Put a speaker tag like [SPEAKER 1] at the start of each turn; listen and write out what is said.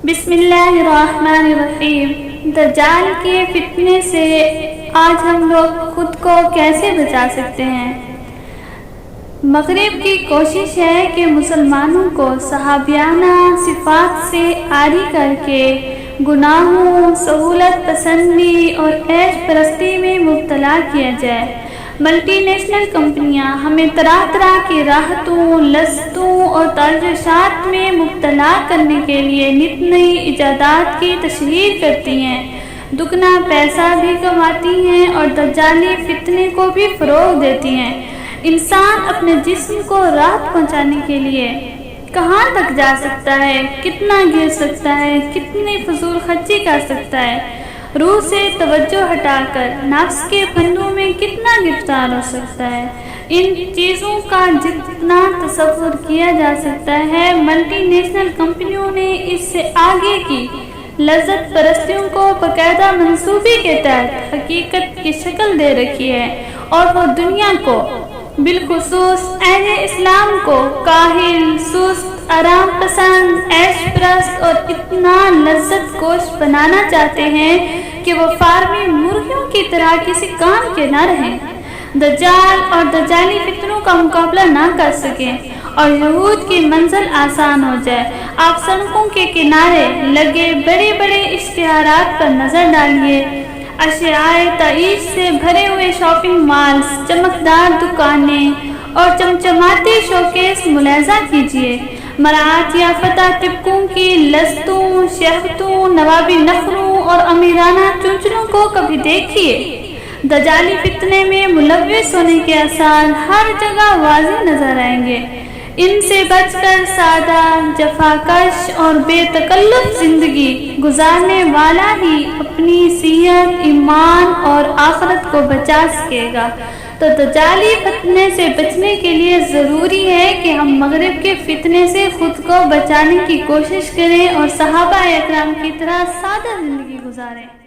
[SPEAKER 1] بسم اللہ الرحمن الرحیم۔ دجال کے فتنے سے آج ہم لوگ خود کو کیسے بچا سکتے ہیں؟ مغرب کی کوشش ہے کہ مسلمانوں کو صحابیانہ صفات سے عاری کر کے گناہوں، سہولت پسندی اور عیش پرستی میں مبتلا کیا جائے۔ ملٹی نیشنل کمپنیاں ہمیں طرح طرح کی راحتوں، لذتوں اور تجربات میں مبتلا کرنے کے لیے نت نئی ایجادات کی تشہیر کرتی ہیں، دگنا پیسہ بھی کماتی ہیں اور دجالی فتنے کو بھی فروغ دیتی ہیں۔ انسان اپنے جسم کو راحت پہنچانے کے لیے کہاں تک جا سکتا ہے، کتنا گر سکتا ہے، کتنی فضول خرچی کر سکتا ہے، روح سے توجہ ہٹا کر نفس کے پھندوں میں کتنا گرفتار ہو سکتا ہے۔ ان چیزوں کا جتنا تصور کیا جا سکتا ہے، ملٹی نیشنل کمپنیوں نے اس سے آگے کی لذت پرستیوں کو باقاعدہ منصوبے کے تحت حقیقت کی شکل دے رکھی ہے، اور وہ دنیا کو بالخصوص اہل اسلام کو کاہل، سست، آرام پسند، عیش پرست اور اتنا لذت کوش بنانا چاہتے ہیں کہ وہ فارمی مرغیوں کی طرح کسی کام کے نہ رہیں، دجال اور دجالی فتنوں کا مقابلہ نہ کر سکیں اور یہود کی منزل آسان ہو جائے۔ آپ سڑکوں کے کنارے لگے بڑے بڑے اشتہارات پر نظر ڈالیے، اشیاء تعیش سے بھرے ہوئے شاپنگ مالز، چمکدار دکانیں اور چمچماتے شوکیس ملاحظہ کیجیے، مراعات یافتہ طبقوں کی لذتوں، شہوتوں، نوابی نخروں اور امیرانہ چنچلوں کو کبھی دیکھیے۔ دجالی فتنے میں ملوث ہونے کے آثار ہر جگہ واضح نظر آئیں گے۔ ان سے بچ کر سادہ، جفاکش اور بے تکلف زندگی گزارنے والا ہی اپنی صحت، ایمان اور آخرت کو بچا سکے گا۔ تو دجالی فتنے سے بچنے کے لیے ضروری ہے کہ ہم مغرب کے فتنے سے خود کو بچانے کی کوشش کریں اور صحابہ اکرام کی طرح سادہ زندگی گزاریں۔